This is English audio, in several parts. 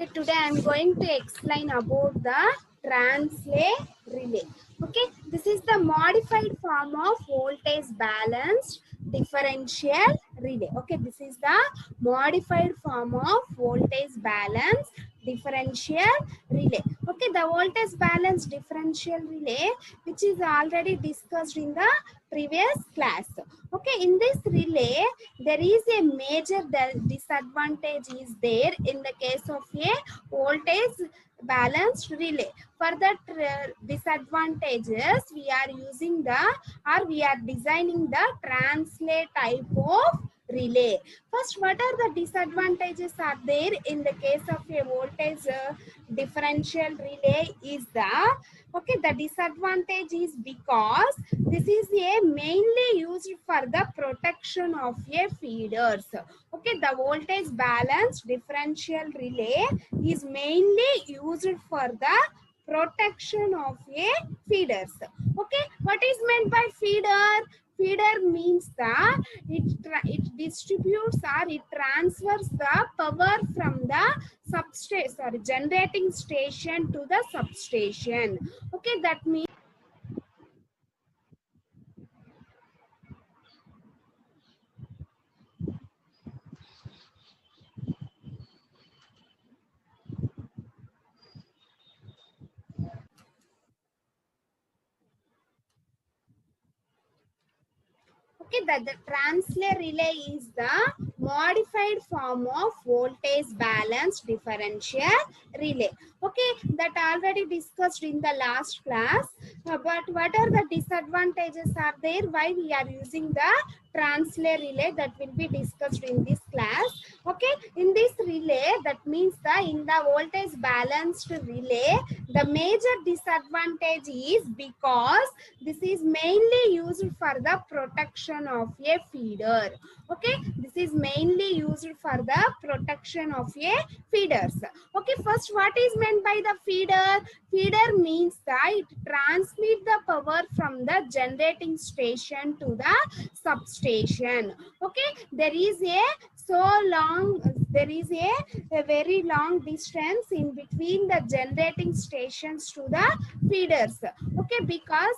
Okay, today I am going to explain about the translate relay. Okay, this is the modified form of voltage balanced differential relay. Okay, this is the modified form of voltage balanced differential relay. Okay, the voltage balanced differential relay, which is already discussed in the previous class. Okay, in this relay there is a major disadvantage is there in the case of a voltage balanced relay. For that disadvantages, we are using the or we are designing the translate type of relay. First, what are the disadvantages are there in the case of a voltage differential relay is the okay, the disadvantage is because this is a mainly used for the protection of a feeders. Okay, the voltage balance differential relay is mainly used for the protection of a feeders. Okay, what is meant by feeder? Feeder means that it distributes or it transfers the power from the substation, sorry, generating station to the substation. Okay, that means okay, that the translate relay is the modified form of voltage balance differential relay. Okay, that already discussed in the last class. But what are the disadvantages are there? Why we are using the translate relay, that will be discussed in this class. Okay, in this relay, that means the in the voltage balanced relay, the major disadvantage is because this is mainly used for the protection of a feeder. Okay, this is mainly used for the protection of a feeders. Okay, first, what is meant by the feeder? Feeder means that it transmits the power from the generating station to the substation. Okay, there is a so long, there is a very long distance in between the generating stations to the feeders. Okay, because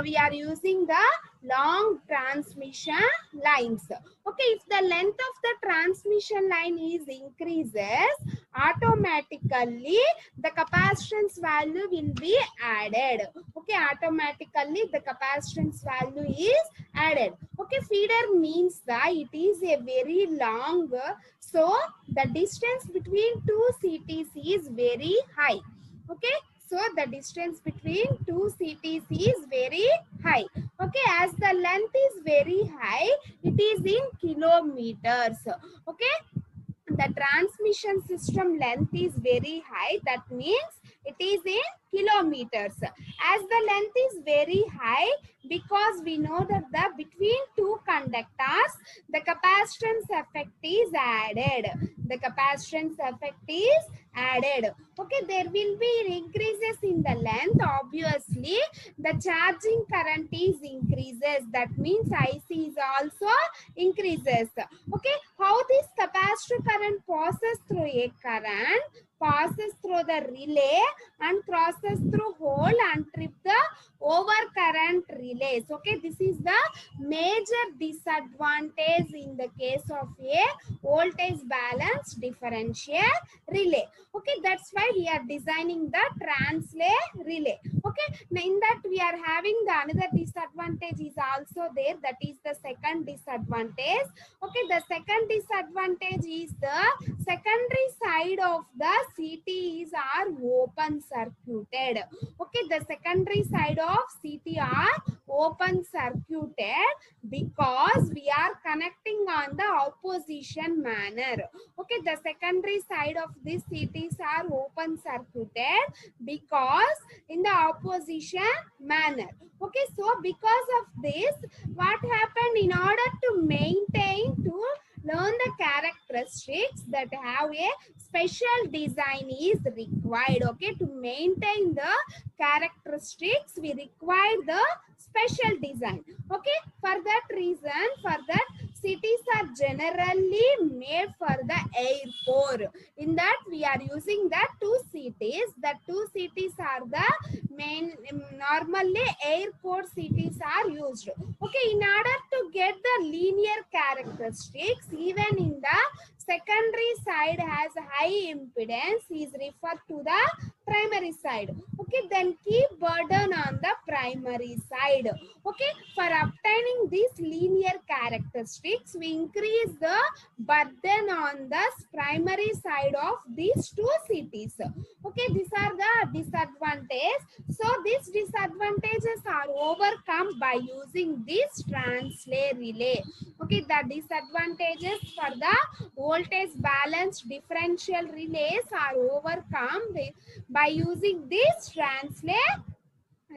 we are using the long transmission lines. Okay, if the length of the transmission line is increases, automatically the capacitance value will be added. Okay, automatically the capacitance value is added. Okay, feeder means that it is a very long, so the distance between two CTC is very high. Okay, so the distance between two CTC is very high. Okay, as the length is very high, it is in kilometers. Okay, the transmission system length is very high, that means it is in kilometers. As the length is very high, because we know that the between two conductors the capacitance effect is added, the capacitance effect is added. Okay, there will be increases in the length, obviously the charging current is increases, that means IC is also increases. Okay, how this capacitor current passes through a current, passes through the relay and crosses through hole and trip the overcurrent relays. Okay, this is the major disadvantage in the case of a voltage balance differential relay. Okay, that's why we are designing the translate relay. Okay, now in that we are having the another disadvantage is also there, that is the second disadvantage. Okay, the second disadvantage is the secondary side of the CT is are open circuited. Okay, the secondary side of CT are open circuited because we are connecting on the opposition manner. Okay, the secondary side of these CTs are open circuited because in the opposition manner. Okay, so because of this, what happened, in order to maintain, to learn the characteristics, that have a special design is required. Okay, to maintain the characteristics we require the special design. Okay, for that reason, for that cities are generally made for the air core. In that we are using the two cities. The two cities are the main, normally air core cities are used. Okay, in order to get the linear characteristics, even in the secondary side has high impedance is referred to the primary side. Okay, then keep burden on the primary side. Okay, for obtaining these linear characteristics, we increase the burden on the primary side of these two cities. Okay, these are the disadvantages. So these disadvantages are overcome by using this translay relay. Okay, the disadvantages for the voltage balanced differential relays are overcome by using this translay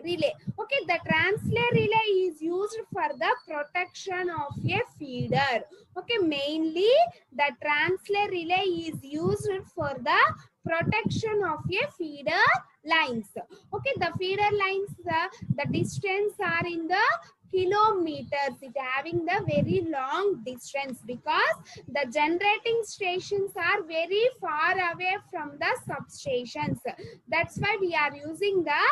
relay. Okay, the translay relay is used for the protection of a feeder. Okay, mainly the translay relay is used for the protection of a feeder lines. Okay, the feeder lines, the distance are in the kilometers. It having the very long distance because the generating stations are very far away from the substations. That's why we are using the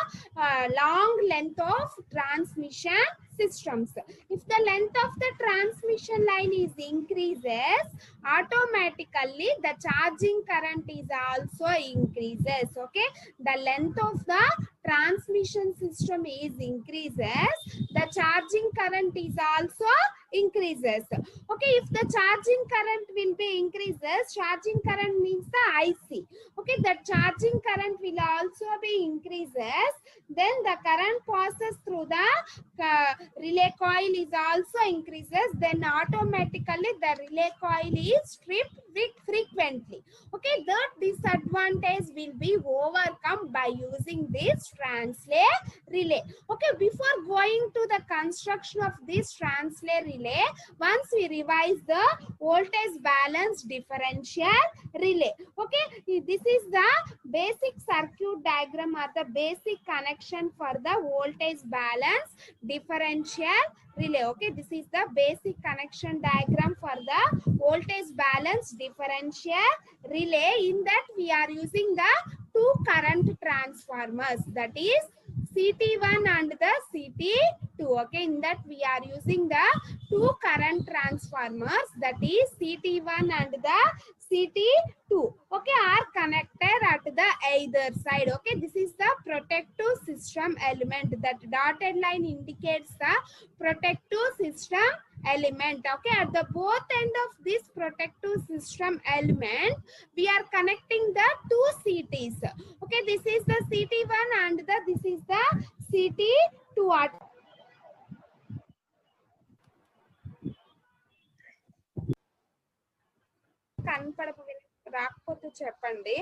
long length of transmission systems. If the length of the transmission line is increases, automatically the charging current is also increases. Okay, the length of the transmission system is increases, the charging current is also increases. Okay, if the charging current will be increases, charging current means the IC. Okay, the charging current will also be increases, then the current passes through the relay coil is also increases, then automatically the relay coil is tripped frequently. Okay, that disadvantage will be overcome by using this translay relay. Okay, before going to the construction of this translay relay, once we revise the voltage balance differential relay. Okay, this is the basic circuit diagram or the basic connection for the voltage balance differential relay. Okay, this is the basic connection diagram for the voltage balance differential relay. In that we are using the two current transformers, that is CT1 and the CT2. Okay, in that we are using the two current transformers, that is CT1 and the CT2. Okay, are connected at the either side. Okay, this is the protective system element. That dotted line indicates the protective system element. Okay, at the both end of this protective system element, we are connecting the two CTs. Okay, this is the CT1 and this is the CT2. రాకపోతే చెప్పండి.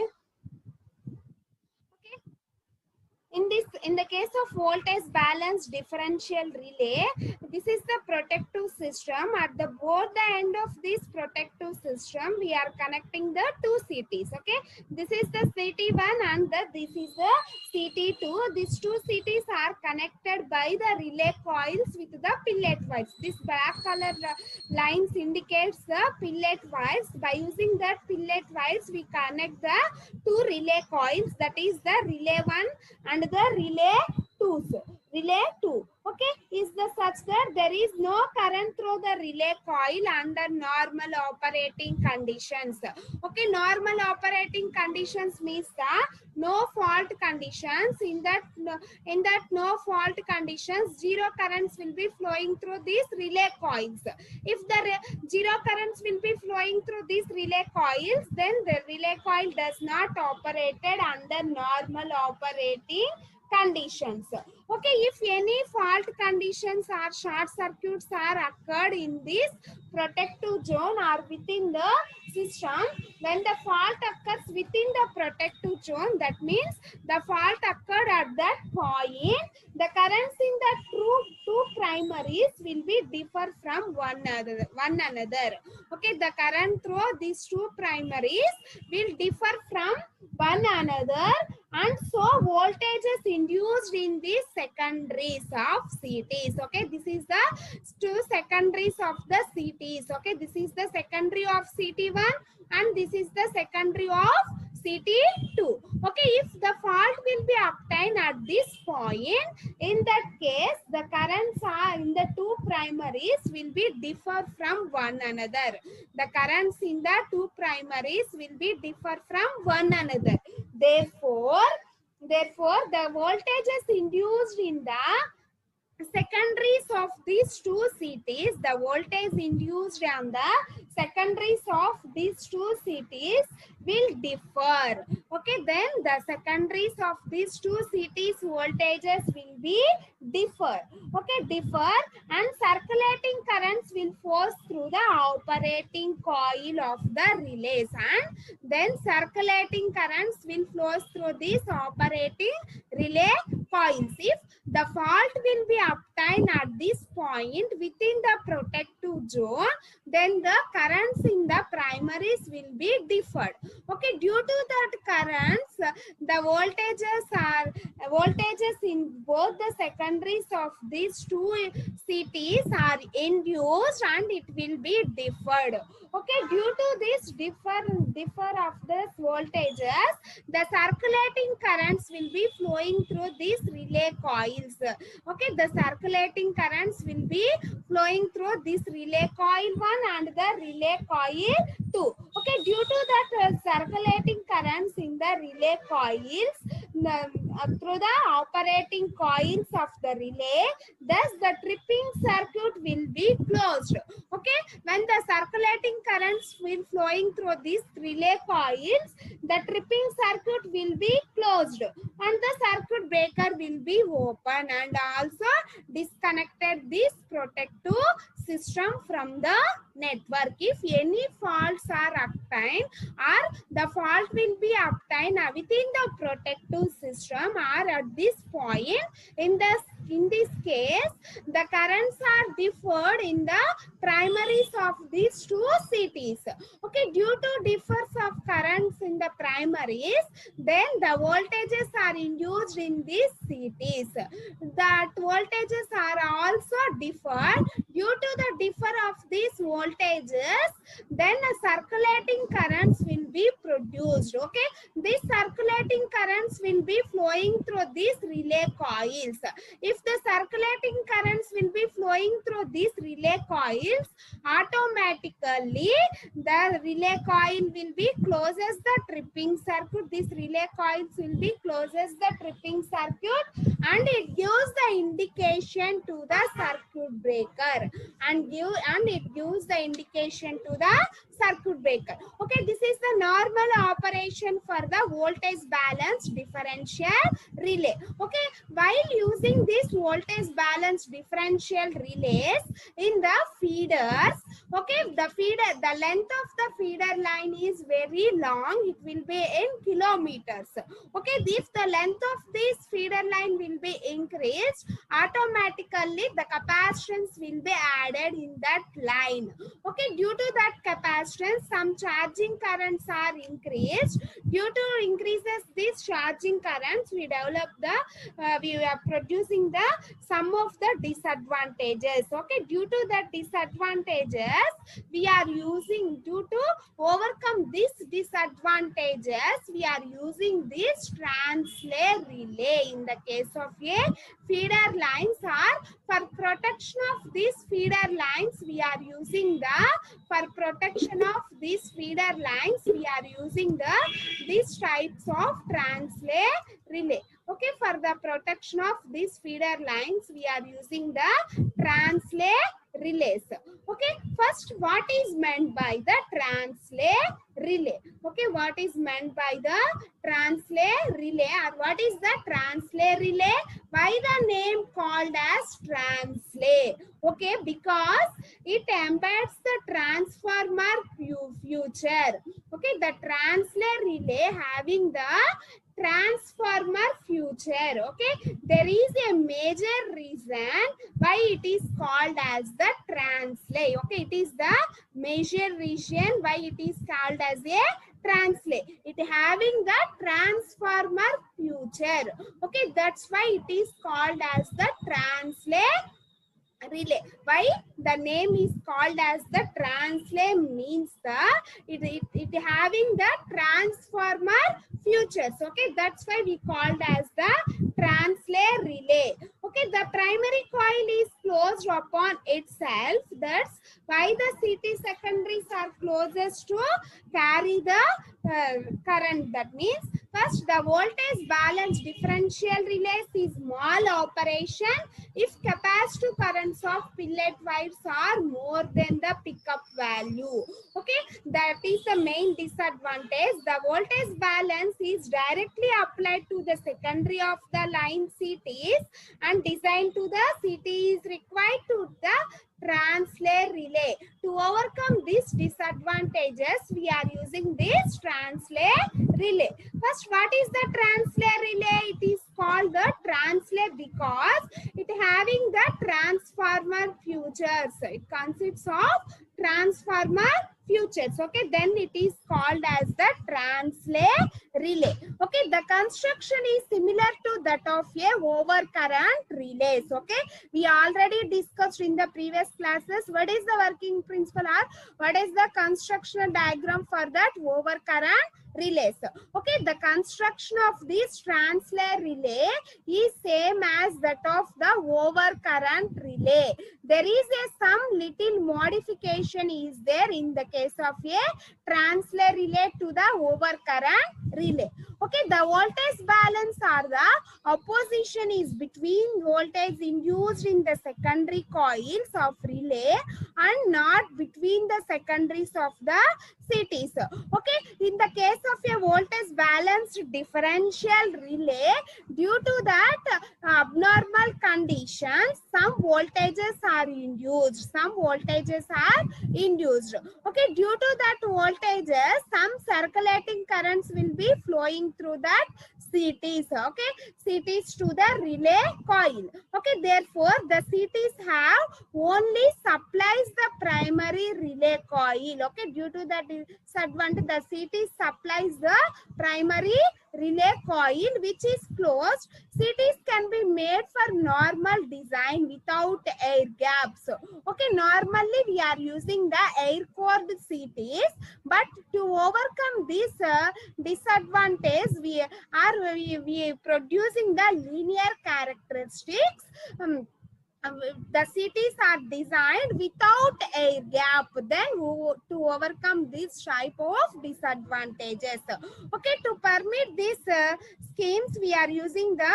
In the case of voltage balance differential relay, this is the protective system. At the both the end of this protective system, we are connecting the two CTs. Okay, this is the CT1 and this is the CT2. These two CTs are connected by the relay coils with the pillet wires. This black color lines indicates the pillet wires. By using that pillet wires, we connect the two relay coils, that is the relay 1 and the relay 2. Relay 2, okay, is the such that there is no current through the relay coil under normal operating conditions. Okay, normal operating conditions means the no fault conditions. In that no fault conditions, zero currents will be flowing through these relay coils. If the zero currents will be flowing through these relay coils, then the relay coil does not operated under normal operating conditions. Okay, if any fault conditions or short circuits are occurred in this protective zone or within the system, when the fault occurs within the protective zone, that means the fault occurred at that point, the currents in the two primaries will be differ from one another. Okay, the current through these two primaries will differ from one another and so voltages induced in the secondaries of CTs. Okay, this is the two secondaries of the CTs. Okay, this is the secondary of CT1 and this is the secondary of CT2. Okay, if the fault will be obtained at this point, in that case the currents are in the two primaries will be differ from one another. The currents in the two primaries will be differ from one another. Therefore, the voltages induced in the secondaries of these two CTs, the voltage induced on the secondaries of these two CTs will differ. Okay, then the secondaries of these two CTs voltages will be differ. Okay, differ, and circulating currents will force through the operating coil of the relays, and then circulating currents will flow through these operating relay coils. If the fault will be obtained at this point within the protective zone, then the currents in the primaries will be differed. Okay, due to that currents, the voltages in both the secondaries of these two CTs are induced and it will be differed. Okay, due to this differ of this voltages, the circulating currents will be flowing through these relay coils. Okay, the circulating currents will be flowing through this relay coil 1 and the relay coil 2. Okay, due to that circulating currents in the relay coils, through the operating coils of the relay, thus the tripping circuit will be closed. Okay, when the circulating currents will flowing through these relay coils, the tripping circuit will be closed and the circuit breaker will be open, and also disconnected this protective system from the network. If any faults are obtained or the fault will be obtained within the protective system or at this point, in this case the currents are differed in the primaries of these two CTs. Okay, due to difference of currents in the primaries, then the voltages are induced in these CTs. That voltages are also differed. Due to the differ of these voltages, then circulating currents will be produced. Okay, these circulating currents will be flowing through these relay coils. If the circulating currents will be flowing through these relay coils, automatically the relay coil will be closes the tripping circuit. This relay coils will be closes the tripping circuit, and it gives the indication to the circuit breaker, and it gives the indication to the circuit breaker. Okay, this is the normal operation for the voltage balance differential relay. Okay, while using this voltage balance differential relays in the feeders, okay, the length of the feeder line is very long. It will be in kilometers. Okay, if the length of this feeder line will be increased, automatically the capacitance will be added in that line. Okay, due to that capacitance, some charging currents are increased. Due to increases these charging currents, we develop we are producing the some of the disadvantages. Okay, due to that disadvantages, we are using, due to overcome these disadvantages, we are using this translay relay. In the case of a feeder lines, or for protection of these feeder lines, we are using for protection of these feeder lines, we are using these types of translay relay. Okay, for the protection of these feeder lines, we are using the translay relays. Okay, first, what is meant by the translay relay? Okay, what is meant by the translay relay, or what is the translay relay? Why the name called as translay? Okay, because it embeds the transformer future. Okay, the translay relay having the transformer future. Okay, there is a major reason why it is called as the translay. Okay, it is the major reason why it is called as a translate. It having the transformer future. Okay, that's why it is called as the translate relay. Why the name is called as the translate means the it having the transformer futures. Okay, that's why we called as the translate relay. Okay, the primary coil is closed upon itself. That's why the CT secondaries are closest to carry the current. That means first the voltage balance differential relays is small operation if capacitive currents of fillet wires are more than the pickup value. Okay, that is the main disadvantage. The voltage balance is directly applied to the secondary of the line CTs and designed to the CT is required to the translate relay. To overcome these disadvantages, we are using this translate relay. First, what is the translate relay? It is called the translate because it having the transformer futures. It consists of transformer futures. Okay, then it is called as the translate relay. Okay, the construction is similar to that of a overcurrent relays. Okay, we already discussed in the previous classes what is the working principle or what is the constructional diagram for that overcurrent relays. Okay, the construction of this translate relay is same as that of the overcurrent relay. There is some little modification is there in the case of a translate relay to the overcurrent relay. Okay, the voltage balance or the opposition is between voltage induced in the secondary coils of relay and not between the secondaries of the CTs. Okay, in the case of a voltage balanced differential relay, due to that abnormal conditions, some voltages are induced. Some voltages are induced. Okay, due to that voltages, some circulating currents will be flowing through that CTs. Okay, CTs to the relay coil. Okay, therefore the CTs have only supplies the primary relay coil. Okay, due to that disadvantage, the CT supplies the primary relay coil which is closed. CTs can be made for normal design without air gaps. Okay, normally we are using the air cored CTs, but to overcome this disadvantage, we are producing the linear characteristics. The CTs are designed without air gap, then to overcome this type of disadvantages. Okay, to permit these schemes, we are using the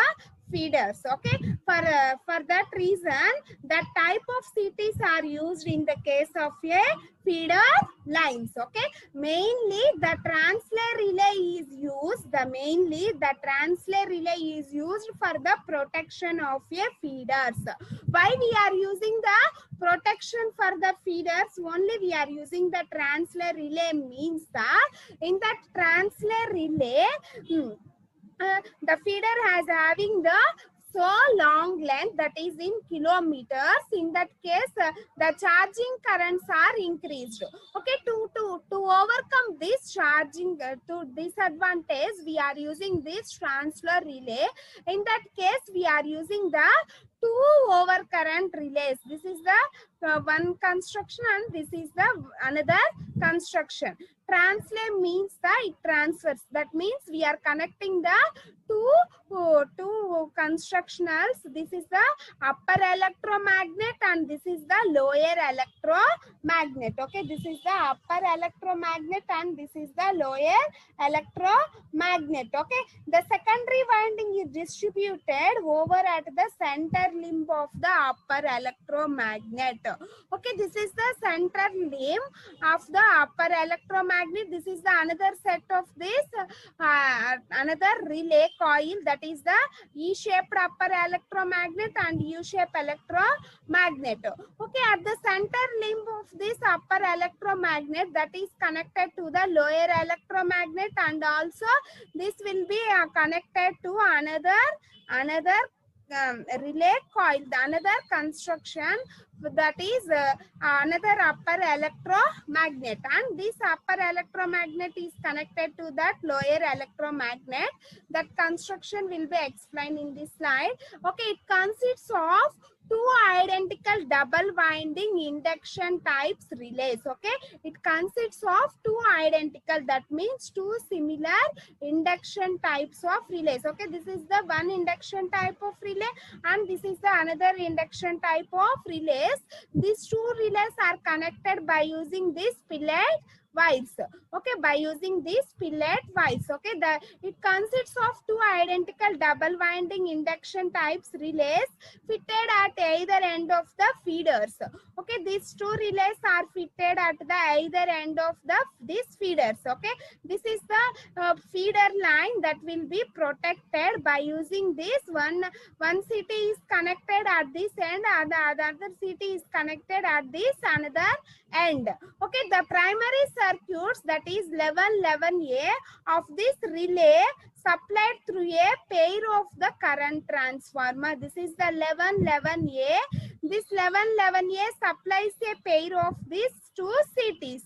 feeders. Okay, for that reason, that type of CTs are used in the case of a feeder lines. Okay, mainly the translate relay is used. The translate relay is used for the protection of a feeders. Why we are using the protection for the feeders? Only we are using the translate relay means that in that translate relay, the feeder has having the so long length, that is in kilometers. In that case, the charging currents are increased. Okay, to overcome this charging to disadvantage, we are using this translate relay. In that case, we are using the two overcurrent relays. This is the one construction and this is the another construction. Translate means that it transfers. That means we are connecting the two constructionals. This is the upper electromagnet and this is the lower electromagnet. Okay, this is the upper electromagnet and this is the lower electromagnet. Okay, the secondary winding is distributed over at the center limb of the upper electromagnet. Okay, this is the center limb of the upper electromagnet. This is the another set of this another relay coil, that is the E-shaped upper electromagnet and U-shaped electromagnet. Okay, at the center limb of this upper electromagnet, that is connected to the lower electromagnet, and also this will be connected to another relay coil, the another construction that is another upper electromagnet, and this upper electromagnet is connected to that lower electromagnet. That construction will be explained in this slide. Okay, it consists of two identical double winding induction types relays. Okay, it consists of two identical, that means two similar induction types of relays. Okay, this is the one induction type of relay and this is the another induction type of relays. These two relays are connected by using this fillet wires. Okay, by using these fillet wires. Okay, it consists of two identical double winding induction types relays fitted at either end of the feeders. Okay, these two relays are fitted at the either end of these feeders. Okay, this is the feeder line that will be protected by using this one city is connected at this end and the other city is connected at this another end. Okay, the primary circuits, that is 1111A of this relay supplied through a pair of the current transformer. This is the 1111A. This 1111A supplies a pair of these two cities.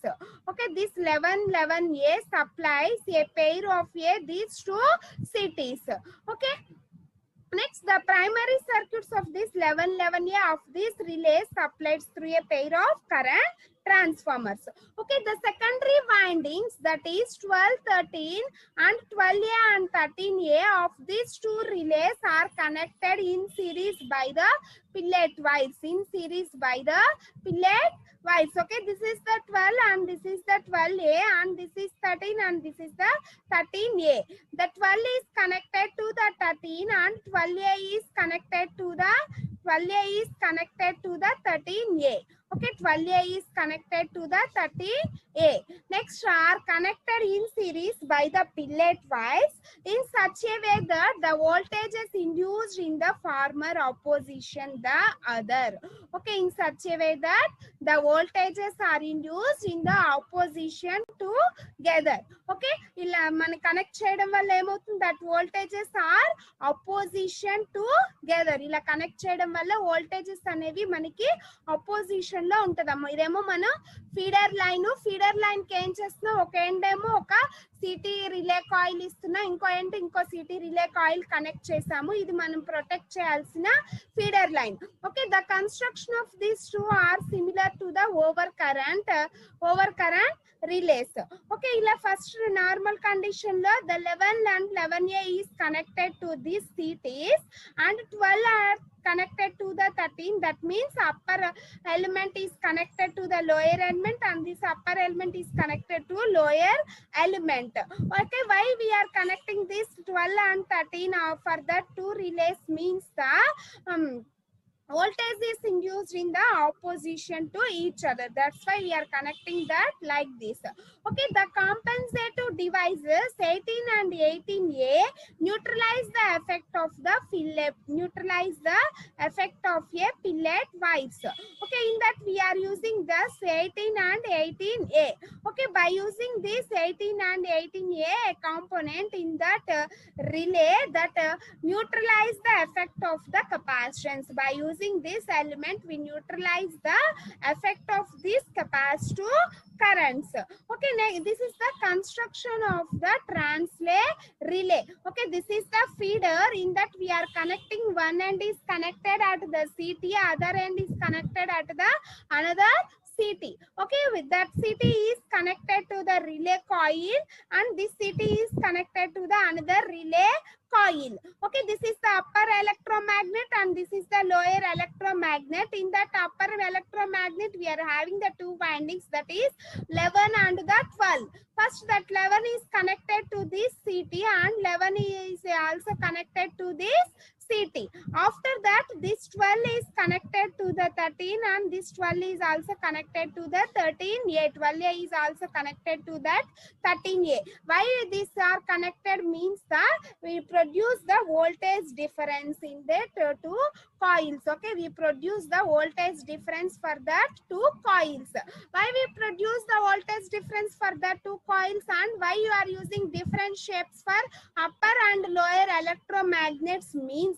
Okay, this 1111A supplies a pair of these two cities. Okay. Next, the primary circuits of this 1111A of these relays supplied through a pair of current transformers. Okay, the secondary windings, that is 12, 13 and 12A and 13A of these two relays are connected in series by the fillet wires. In series by the fillet wires. Okay, this is the 12 and this is the 12A and this is 13 and this is the 13A. The 12 is connected to the 13 and 12A is connected to the 12A is connected to the 13A. Okay, 12A is connected to the 13A. Next are connected in series by the fillet wires in such a way that the voltage is induced in the former opposition the other. Okay, in such a way that the voltages are induced in the opposition together. Okay, illa man connect cheyadam valla emoutundi that voltages are opposition together. Ila connect cheyadam valla voltages anevi maniki opposition లో ఉంటదమ్మా. ఇదేమో మన feeder line కి ఏం చేస్తున్నాం, ఒక end ఏమో ఒక city relay coil ఇస్తున్నా, ఇంకో ఎండ్ ఇంకో సిటీ రిలే కాయిల్ కనెక్ట్ చేసాము. ఇది మనం ప్రొటెక్ట్ చేయాల్సిన feeder line. Okay, the construction of these two are similar to the over current relays. Okay, ila first normal condition lo the 11 and 11A is connected to these cities and 12 are connected to the 13. That means upper element is connected to the lower element and this upper element is connected to lower element. Okay, why we are connecting this 12 and 13 for that two relays means the voltage is induced in the opposition to each other. That's why we are connecting that like this. Okay, the compensative devices 18 and 18A neutralize the effect of the fillet wires. Okay, in that we are using this 18 and 18A. Okay, by using this 18 and 18A component in that relay that neutralize the effect of the capacitance. By using this element we neutralize the effect of this capacitive currents. Okay, this is the construction of the translay relay. Okay, this is the feeder. In that we are connecting one end is connected at the CT, other end is connected at the another CT. Okay, with that CT is connected to the relay coil and this CT is connected to the another relay coil. Okay, this is the upper electromagnet and this is the lower electromagnet. In that upper electromagnet we are having the two windings, that is 11 and the 12. First that 11 is connected to this CT and 11 is also connected to this CT. After that this 12 is connected to the 13 and this 12 is also connected to the 13A. 12A is also connected to that 13A. Why these are connected means that we produce the voltage difference in that two coils. Okay, we produce the voltage difference for that two coils. Why we produce the voltage difference for the two coils and why you are using different shapes for upper and lower electromagnets means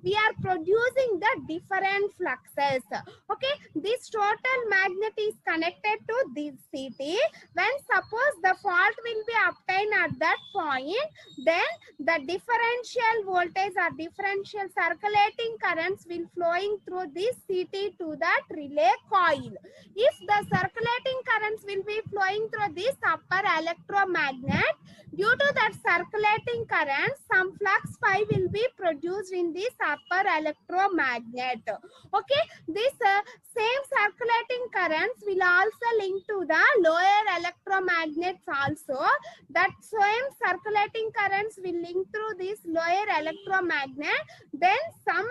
we are producing the different flux. fluxes. Okay, this total magnet is connected to this CT. When suppose the fault will be obtained at that point, then the differential voltage or differential circulating currents will flowing through this CT to that relay coil. If the circulating currents will be flowing through this upper electromagnet, due to that circulating current, some flux phi will be produced in this upper electromagnet. Okay, this same circulating currents will also link to the lower electromagnets also. That same circulating currents will link through this lower electromagnet, then some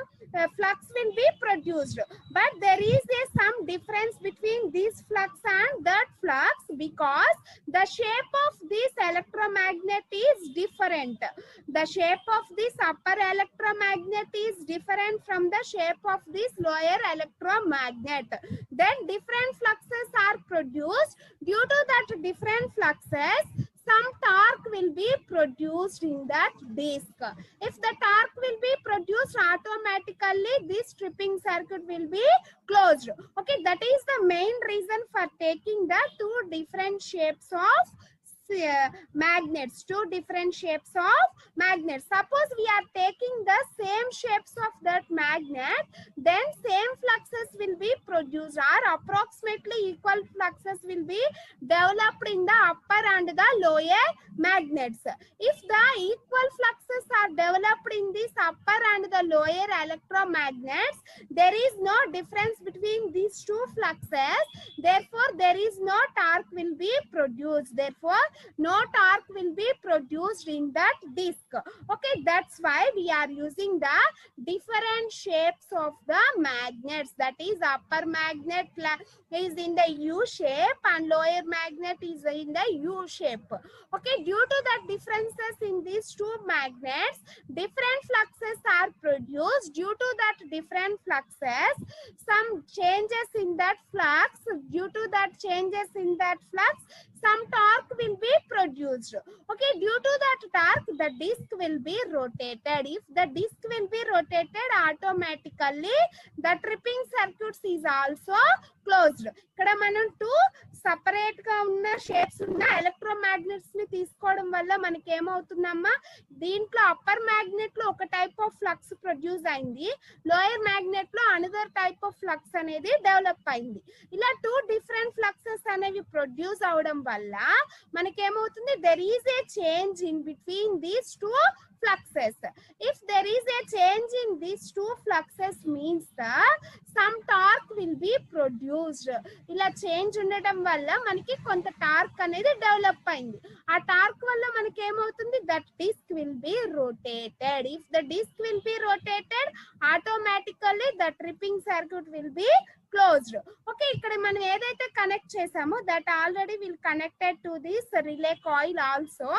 flux will be produced. But there is some difference between this flux and that flux, because the shape of this electromagnet is different. The shape of this upper electromagnet is different from the shape of this lower electromagnet. Then different fluxes are produced. Due to that different fluxes, some torque will be produced in that disc. If the torque will be produced, automatically this tripping circuit will be closed. Okay, that is the main reason for taking the two different shapes of magnets. Two different shapes of magnets. Suppose we are taking the same shapes of that magnet, then same fluxes will be produced, or approximately equal fluxes will be developed in the upper and the lower magnets. If the equal fluxes are developed in this upper and the lower electromagnets, there is no difference between these two fluxes. Therefore, there is no torque will be produced. Therefore, no torque will be produced in that disc. Okay, that's why we are using the different shapes of the magnets. That is, upper magnet is in the U shape and lower magnet is in the U shape. Okay, due to the differences in these two magnets, different fluxes are produced. Due to that different fluxes, some changes in that flux. Due to that changes in that flux, some torque will be produced. Okay, due to that torque, the disc will be rotated. If the disc will be rotated, automatically the tripping circuits is also closed. ఇక్కడ మనం two separate గా ఉన్న shapes ఉన్న ఎలక్ట్రోమాగ్నెట్స్ ని తీసుకోవడం వల్ల మనకి ఏమవుతుందమ్మా, దీంట్లో అప్పర్ మ్యాగ్నెట్ లో ఒక టైప్ ఆఫ్ ఫ్లక్స్ ప్రొడ్యూస్ అయింది, లోయర్ మ్యాగ్నెట్ లో అనదర్ టైప్ ఆఫ్ ఫ్లక్స్ అనేది డెవలప్ అయింది. ఇలా టూ డిఫరెంట్ ఫ్లక్సెస్ అనేవి ప్రొడ్యూస్ అవడం వల్ల మనకేమవుతుంది, there is a change in between these two fluxes. If there is a change in these two fluxes, means that some torque will be produced. ఇలా change ఉండడం వల్ల మనకి కొంత టార్క్ అనేది డెవలప్ అయింది. ఆ టార్క్ వల్ల మనకి ఏమవుతుంది, that disc will be rotated. If the disc will be rotated, automatically the tripping circuit will be closed. Okay, ఇక్కడ మనం ఏదైతే కనెక్ట్ చేసామో that already will connected to this relay coil also.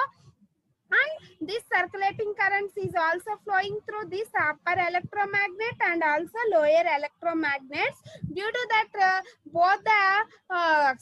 And this circulating currents is also flowing through this upper electromagnet and also lower electromagnets. Due to that, both the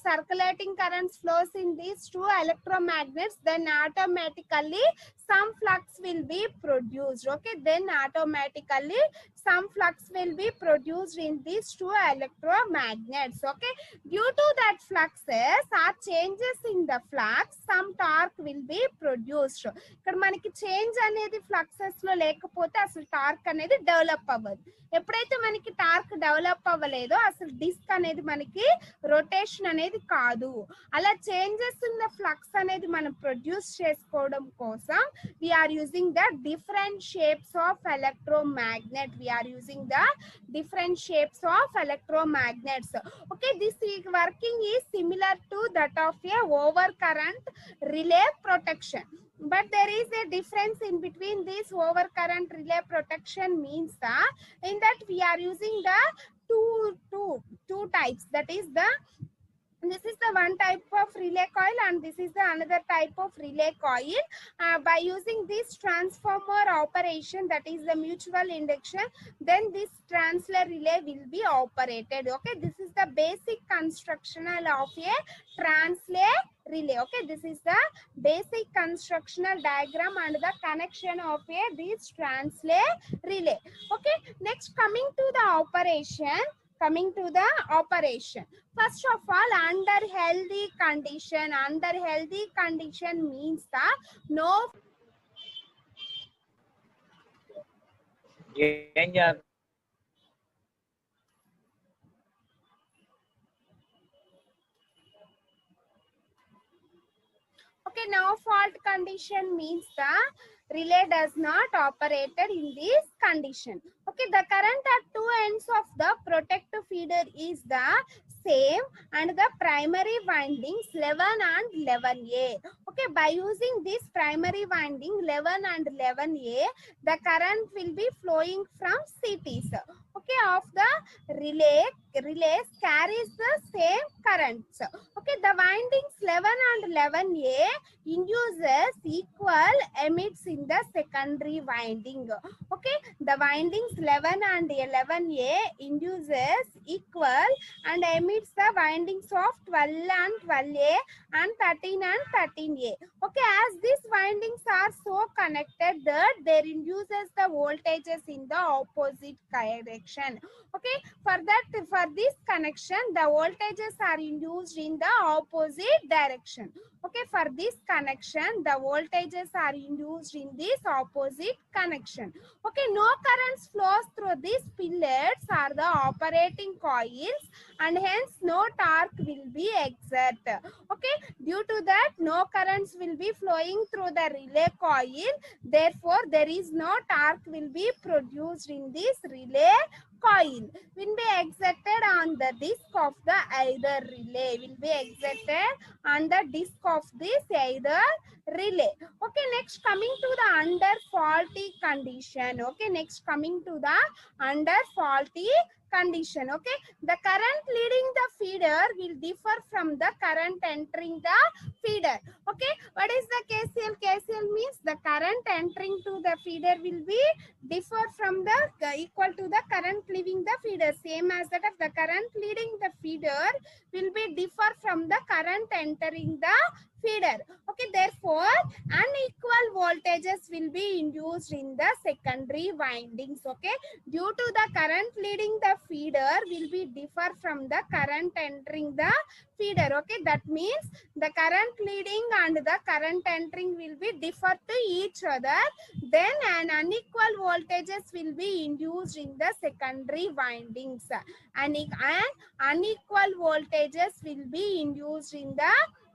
circulating currents flows in these two electromagnets, then automatically some flux will be produced. Okay, then automatically some flux will be produced in these two electromagnets. Okay, due to that fluxes or changes in the flux, some torque will be produced. ఇక్కడ మనకి change అనేది fluxes లో లేకపోతే అసలు torque అనేది develop అవ్వదు. ఎప్పుడైతే మనకి టార్క్ డెవలప్ అవ్వలేదో అసలు డిస్క్ అనేది మనకి రొటేషన్ అనేది కాదు. అలా చేంజెస్ ఇన్ ద ఫ్లక్స్ అనేది మనం ప్రొడ్యూస్ చేసుకోవడం కోసం we are using the different shapes of electromagnet. We are using the different shapes of electromagnets. Okay, this working is similar to that of a over current relay protection. But there is a difference in between this over current relay protection, means in that we are using the two types. That is this is the one type of relay coil and this is the another type of relay coil. By using this transformer operation, that is the mutual induction, then this transfer relay will be operated. Okay, this is the basic constructional of a transfer relay. Okay, this is the basic constructional diagram and the connection of this transfer relay. Okay, next coming to the operation. coming to the operation. First of all, under healthy condition means the no. Okay, no fault condition means the relay does not operated in this condition. Okay, the current at two ends of the protective feeder is the same and the primary windings 11 and 11A. Okay, by using this primary winding 11 and 11A, the current will be flowing from CTs. Okay, of the relays carries the same currents. Okay, the windings 11 and 11A induces equal emits in the secondary winding. Okay, the windings 11 and 11A induces equal and emits the windings of 12 and 12A and 13 and 13A. Okay, as these windings are so connected that there induces the voltages in the opposite direction. Okay, for this connection the voltages are induced in the opposite direction. Okay, for this connection the voltages are induced in this opposite connection. Okay, no currents flows through these pillars or the operating coils and hence no torque will be exerted. Okay, due to that no currents will be flowing through the relay coil, therefore there is no torque will be produced in this relay coil. Will be exerted on the disc of the either relay, will be exerted on the disc of this either relay. Okay, next coming to the under faulty condition. Okay, next coming to the under faulty condition. Okay, the current leading the feeder will differ from the current entering the feeder. Okay, what is the KCL? KCL means the current entering to the feeder will be differ from the equal to the current leaving the feeder, same as that of the current leading the feeder will be differ from the current entering the feeder. Okay, therefore unequal voltages will be induced in the secondary windings. Okay, due to the current leading the feeder will be differ from the current entering the feeder. Okay, that means the current leading and the current entering will be differ to each other, then an unequal voltages will be induced in the secondary windings and unequal voltages will be induced in the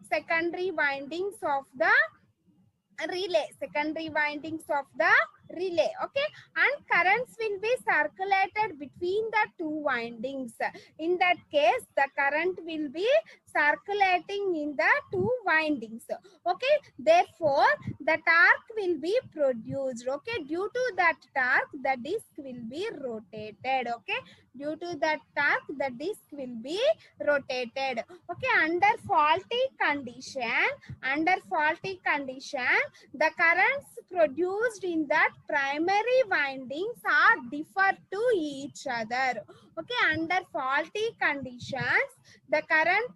secondary windings of the relay, secondary windings of the relay. Okay, and currents will be circulated between the two windings. In that case the current will be circulating in the two windings. Okay, therefore the torque will be produced. Okay, due to that torque the disc will be rotated. Okay, due to that torque the disc will be rotated. Okay, under faulty condition the currents produced in that primary windings are differ to each other. Okay, under faulty conditions the current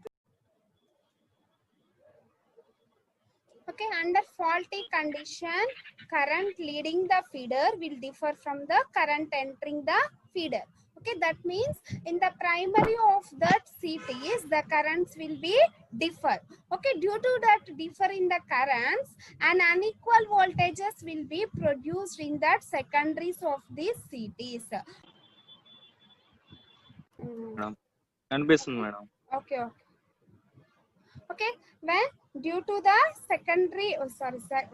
under faulty condition current leading the feeder will differ from the current entering the feeder. Okay, that means in the primary of that CTs the currents will be differ. Okay, due to that differ in the currents and unequal voltages will be produced in that secondaries of these CTs. Okay. Okay, when due to the secondary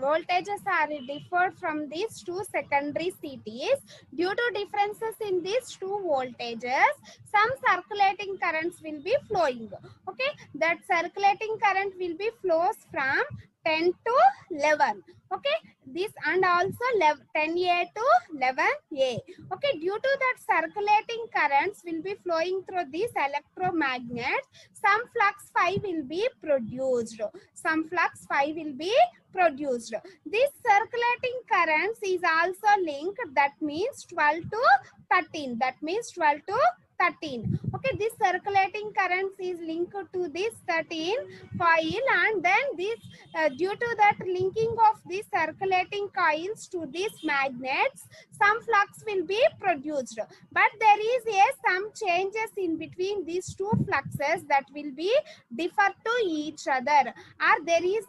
voltages are differed from these two secondary CTs, due to differences in these two voltages some circulating currents will be flowing. Okay, that circulating current will be flows from 10 to 11. Okay, this and also 10A to 11A. Okay, due to that circulating currents will be flowing through these electromagnets, some flux phi will be produced. Some flux phi will be produced. This circulating currents is also linked, that means 12 to 13. That means 12 to 13. Okay, this circulating currents is linked to this 13 coil, and then this due to that linking of these circulating coils to these magnets, some flux will be produced. But there is some changes in between these two fluxes that will be differ to each other, or there is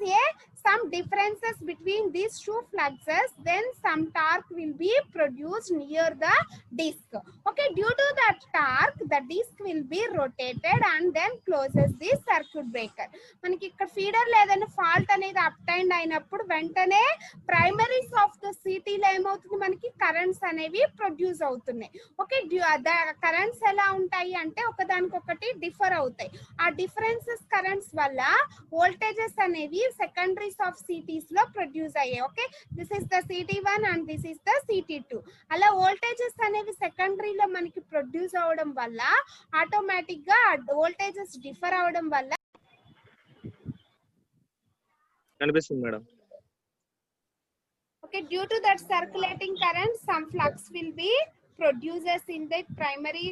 some differences between these two fluxes, then some torque will be produced near the disc. Okay, due to that torque, the disc will be rotated and then closes the circuit breaker. మనకి ఇక్కడ feeder లేదని fault అనేది obtained అయినప్పుడు వెంటనే primaries of the సిటీలో ఏమవుతుంది, మనకి currents అనేవి ప్రొడ్యూస్ అవుతున్నాయి. ఓకే, కరెంట్స్ ఎలా ఉంటాయి అంటే ఒకదానికొకటి డిఫర్ అవుతాయి. ఆ డిఫరెన్సెస్ కరెంట్స్ వల్ల వోల్టేజెస్ అనేవి సెకండరీస్ ఆఫ్ సిటీస్ లో ప్రొడ్యూస్ అయ్యాయి. Okay, this is the CT1 and this is the CT2. అలా వోల్టేజెస్ అనేవి సెకండరీలో మనకి ప్రొడ్యూస్ అవడం వల్ల ఆటోమేటిక్ గా వోల్టేజెస్ డిఫర్ అవడం వల్ల కనిపిస్తుంది madam. Okay, due to that circulating current, some flux will be produces in the primary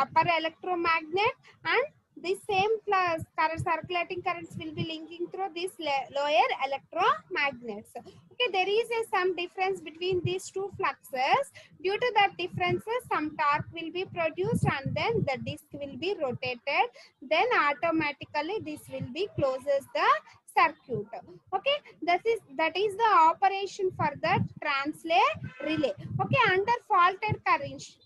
upper electromagnet, and the same circulating currents will be linking through these lower electromagnets. Okay, there is some difference between these two fluxes. Due to that differences, some torque will be produced and then the disc will be rotated. Then automatically this will be closes the circuit. Okay, that is the operation for the translate relay. Okay, under faulted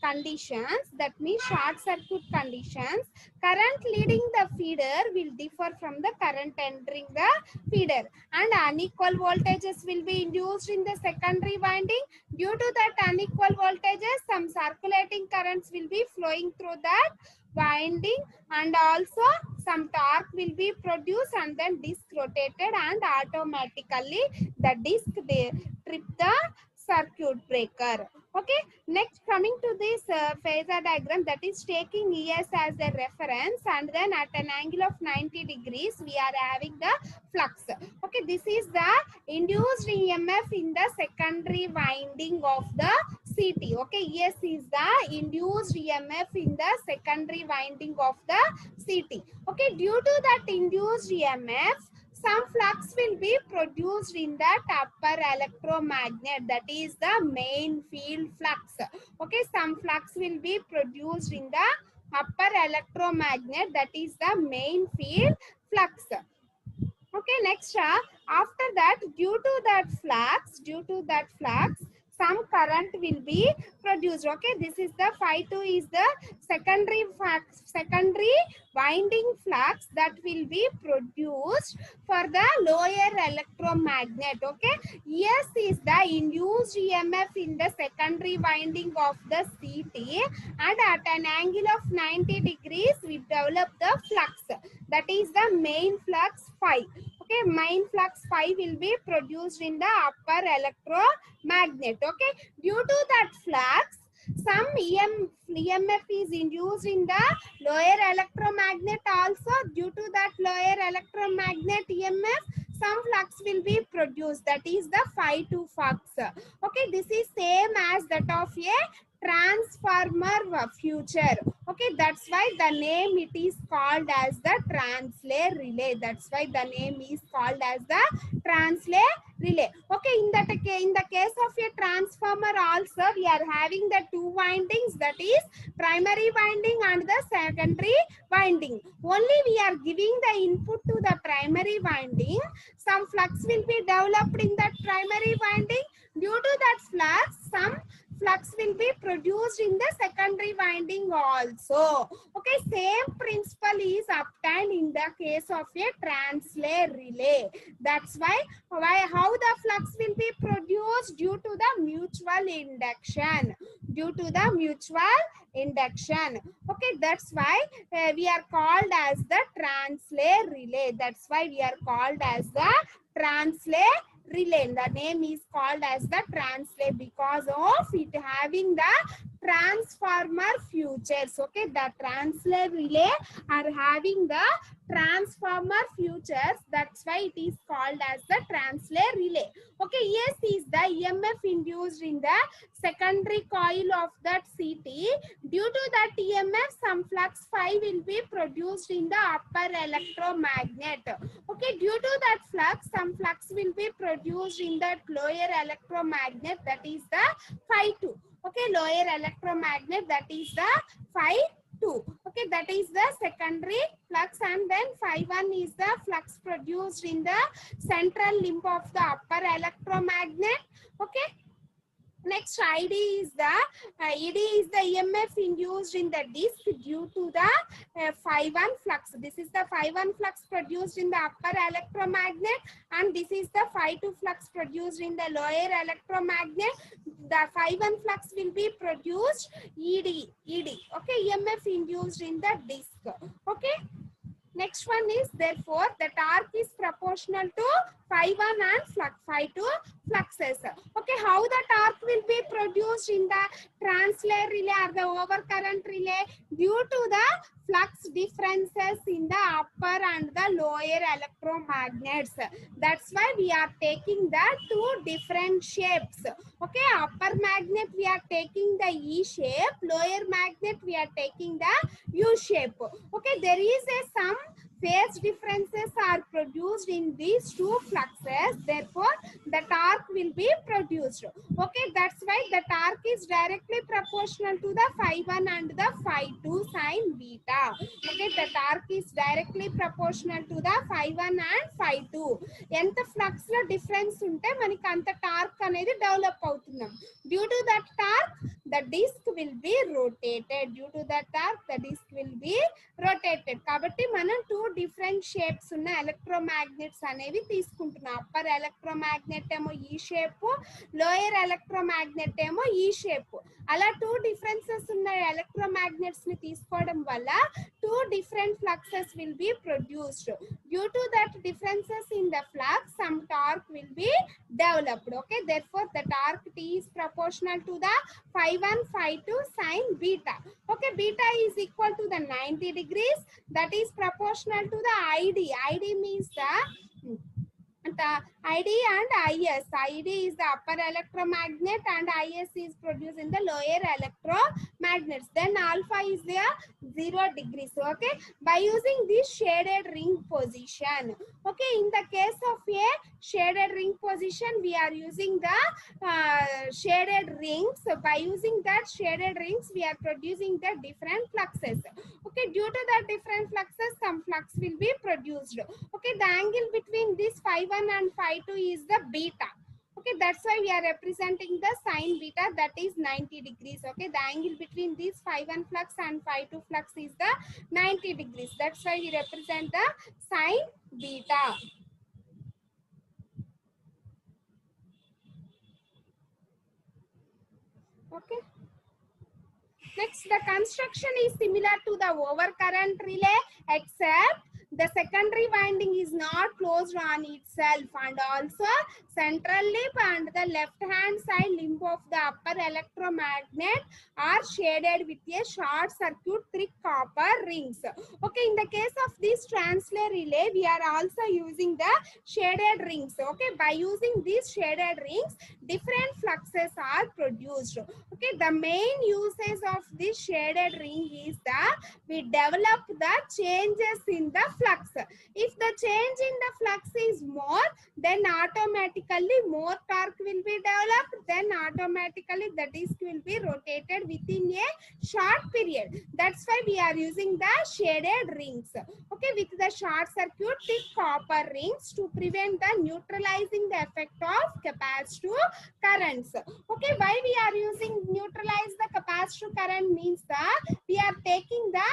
conditions, that means short circuit conditions, current leading the feeder will differ from the current entering the feeder, and unequal voltages will be induced in the secondary winding. Due to that unequal voltages, some circulating currents will be flowing through that winding, and also some torque will be produced and then disc rotated, and automatically the disc trip the circuit breaker. Okay, next coming to this phasor diagram, that is taking ES as a reference, and then at an angle of 90 degrees we are having the flux. Okay, this is the induced EMF in the secondary winding of the CT. Okay, ES is the induced EMF in the secondary winding of the CT. Okay, due to that induced EMF, some flux will be produced in that upper electromagnet, that is the main field flux. Okay, some flux will be produced in the upper electromagnet, that is the main field flux. Okay, next after that, due to that flux, some current will be produced. Okay, this is the phi2 is the secondary winding flux that will be produced for the lower electromagnet. Okay, S is the induced EMF in the secondary winding of the CT, and at an angle of 90 degrees we develop the flux, that is the main flux phi. Okay, main flux phi will be produced in the upper electromagnet. Okay, due to that flux, some EMF is induced in the lower electromagnet also. Due to that lower electromagnet EMF, some flux will be produced, that is the phi2 flux. Okay, this is same as that of a transformer future. Okay, that's why the name it is called as the translate relay. That's why the name is called as the translate relay. Okay, in the case of a transformer also we are having the two windings, that is primary winding and the secondary winding. Only we are giving the input to the primary winding, some flux will be developed in that primary winding. Due to that flux, some flux will be produced in the secondary winding also. Okay, same principle is obtained in the case of a translate relay. That's why how the flux will be produced, due to the mutual induction. Due to the mutual induction. Okay, that's why we are called as the translate relay. That's why we are called as the translate relay. The name is called as the translate because of it having the transformer futures. Okay, the translate relay are having the transformer futures. That's why it is called as the translate relay. Okay. Okay, ES is the EMF induced in the secondary coil of that CT. Due to that EMF, some flux phi will be produced in the upper electromagnet. Okay, due to that flux, some flux will be produced in that lower electromagnet, that is the phi 2. Okay, lower electromagnet, that is the phi 2. Okay, that is the secondary flux, and then phi 1 is the flux produced in the central limb of the upper electromagnet. Okay. Next, ED is the EMF induced in the disc due to the phi 1 flux. This is the phi 1 flux produced in the upper electromagnet, and this is the phi 2 flux produced in the lower electromagnet. The phi 1 flux will be produced ED. Okay, EMF induced in the disc. Okay. Next one is, therefore, the torque is proportional to phi 1 and phi 2 fluxes. Okay, how the torque will be produced in the translator relay or the overcurrent relay? Due to the flux differences in the upper and the lower electromagnets. That's why we are taking the two different shapes. Okay, upper magnet we are taking the E shape, lower magnet we are taking the U shape. Okay, there is some phase differences are produced in these two fluxes, therefore the torque will be produced. Okay, that's why the torque is directly proportional to the phi 1 and the phi 2 sine beta. Okay, the torque is directly proportional to the phi 1 and phi 2. ఎంత flux లో difference ఉంటే మనకి అంత torque అనేది develop అవుతున్నాం. Due to that torque the disc will be rotated. Due to that torque, the disc will be rotated. కాబట్టి మనం two different shapes ఉన్న ఎలక్ట్రోమాగ్నెట్స్ అనేవి తీసుకుంటున్నాం. అప్పర్ ఎలక్ట్రోమాగ్నెట్ ఏమో ఈ షేప్, లోయర్ ఎలక్ట్రోమాగ్నెట్ ఏమో ఈ షేప్. అలా టూ డిఫరెన్సెస్ ఉన్న ఎలక్ట్రోమాగ్నెట్స్ ని తీసుకోవడం వల్ల two different fluxes will be produced. Due to that differences in the flux, some torque will be developed. Okay, therefore the torque T is proportional to the phi 1 phi 2 sine beta. Okay, beta is equal to the 90 degrees, that is proportional to the ID. ID means the ID and IS. ID is the upper electromagnet and IS is produced in the lower electromagnets. Then alpha is there 0 degrees. Okay, by using this shaded ring position. Okay, in the case of a shaded ring position, we are using the shaded rings. By using that shaded rings, we are producing the different fluxes. Okay, due to the different fluxes, some flux will be produced. Okay, the angle between this phi 1 and phi 2 is the beta. Okay, that's why we are representing the sine beta, that is 90 degrees. Okay, the angle between this phi 1 flux and phi 2 flux is the 90 degrees. That's why we represent the sine beta. Okay. Next, the construction is similar to the overcurrent relay, except the secondary winding is not closed on itself, and also central limb and the left hand side limb of the upper electromagnet are shaded with a short circuit thick copper rings. Okay, in the case of this translator relay, we are also using the shaded rings. Okay, by using these shaded rings, different fluxes are produced. Okay, the main usage of this shaded ring is that we develop the changes in the flux. If the change in the flux is more, then automatically more torque will be developed, then automatically the disc will be rotated within a short period. That's why we are using the shaded rings. Okay, with the short circuit thick copper rings to prevent the neutralizing the effect of capacitive currents. Okay, why we are using neutralize the capacitive current means that we are taking the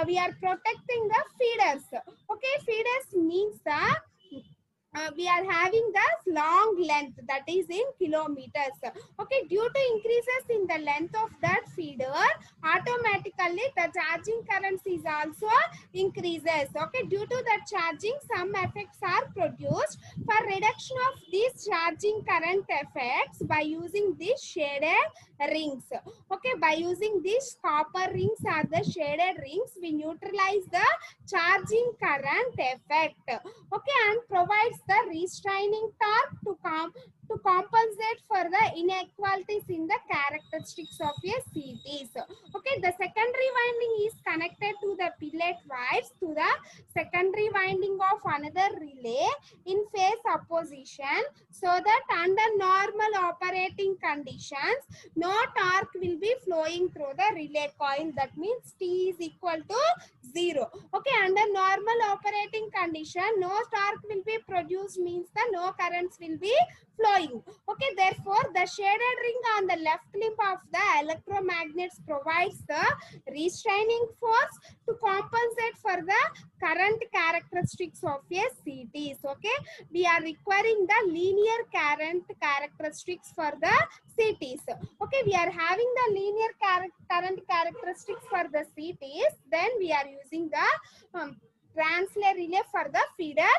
we are protecting the feeders. Okay, feeders means that we are having the long length, that is in kilometers. Okay, due to increases in the length of that feeder, automatically the charging currents is also increases. Okay, due to that charging, some effects are produced. For reduction of these charging current effects, by using these shaded rings. Okay, by using these copper rings or the shaded rings, we neutralize the charging current effect. Okay, and provides the restraining torque to compensate for the inequalities in the characteristics of a series. Okay, the secondary winding is connected to the billet wires to the secondary winding of another relay in phase opposition, so that under normal operating conditions no torque will be flowing through the relay coil. That means T is equal to 0. Okay, under normal operating condition no torque will be produced, means that no currents will be flowing. Okay, therefore the shaded ring on the left limb of the electromagnets provides the restraining force to compensate for the current characteristics of a CTs. Okay, we are requiring the linear current characteristics for the CTs. Okay, we are having the linear current characteristics for the CTs, then we are using the translay relay for the feeder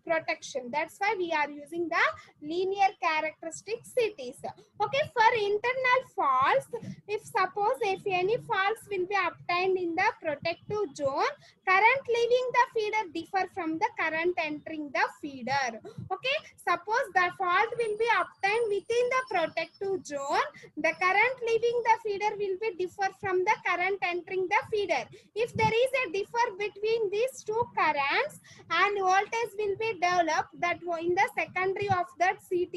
protection. That's why we are using the linear characteristic CTs. Okay, for internal faults, if suppose if any faults will be obtained in the protective zone, current leaving the feeder differ from the current entering the feeder. Okay, suppose the fault will be obtained within the protective zone, the current leaving the feeder will be differ from the current entering the feeder. If there is a differ between these two currents and voltage will be developed that in the secondary of that CT,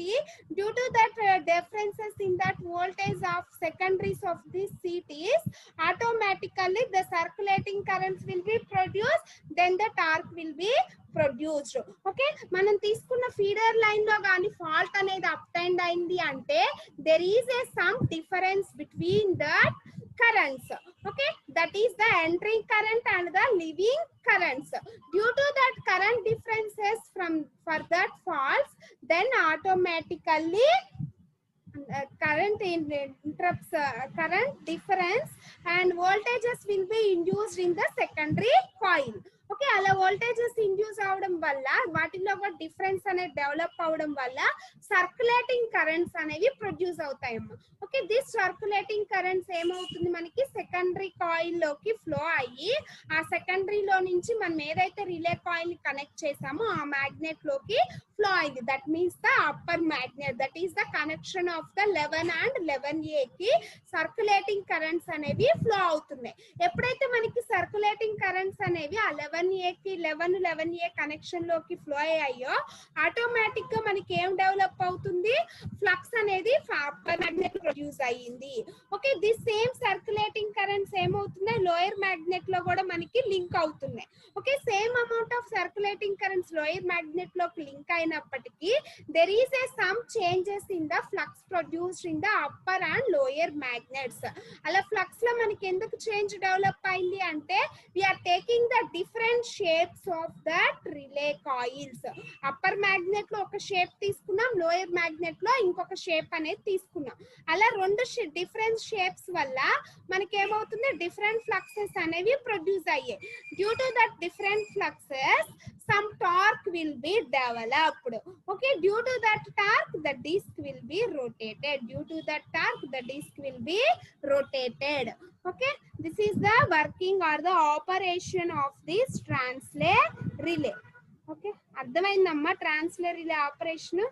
due to that differences in that voltage of secondaries of these CTs, automatically the circulating currents will be produced, then the torque will be produced. Okay, మనం తీసుకున్న feeder line లో కానీ fault అనేది obtained అయింది అంటే there is a some difference between that currents. Okay, that is the entering current and the leaving currents. Due to that current differences for that faults, then automatically current interrupts current difference and voltages will be induced in the secondary coil. Okay, అలా voltages induce అవడం వల్ల వాటిలో ఒక difference అనేది develop అవడం వల్ల circulating currents అనేవి produce అవుతాయమ్మా. ఓకే, దిస్ సర్క్యులేటింగ్ కరెంట్స్ ఏమవుతుంది, మనకి సెకండరీ కాయిల్ లోకి ఫ్లో అయ్యి ఆ సెకండరీలో నుంచి మనం ఏదైతే రిలే కాయిల్ ని కనెక్ట్ చేసామో ఆ మ్యాగ్నెట్ లోకి ఫ్లో అయింది. That means the upper magnet, that is the connection of the 11 and 11A కి సర్క్యులేటింగ్ కరెంట్స్ అనేవి ఫ్లో అవుతున్నాయి. ఎప్పుడైతే మనకి సర్క్యులేటింగ్ కరెంట్స్ అనేవి ఆ 11A కి 11A కనెక్షన్ లోకి ఫ్లో అయ్యాయో ఆటోమేటిక్ గా మనకి ఏం డెవలప్ అవుతుంది, ఫ్లక్స్ అనేది అప్పర్ మ్యాగ్నెట్ ప్రొడ్యూస్ అయ్యింది. Okay, this same circulating currents ఏమవుతున్నాయి, లోయర్ మ్యాగ్నెట్ లో కూడా మనకి లింక్ అవుతున్నాయి. Okay, same amount of circulating currents lower magnet లోకి లింక్ అయినప్పటికీ there is a some changes in the flux produced in the upper and lower magnets. అలా flux లో మనకి ఎందుకు చేంజ్ డెవలప్ అయింది అంటే we are taking the different shapes of that relay coils. Upper magnet లో ఒక షేప్ తీసుకున్నాం, లోయర్ మ్యాగ్నెట్ లో ఇంకొక షేప్ అనేది తీసుకున్నాం. అలా రెండు డిఫరెంట్ షేప్స్ వల్ల మనకి ఏమవుతుంది, డిఫరెంట్ ఫ్లక్సెస్ అనేవి ప్రొడ్యూస్ అయ్యాయి. Due to that different fluxes some torque will be developed. Okay, due to that torque the disc will be rotated. Due to that torque the disc will be rotated. Okay, this is the working or the operation of this translay relay. Okay, అర్థమైందమ్మా ట్రాన్స్లే relay operation.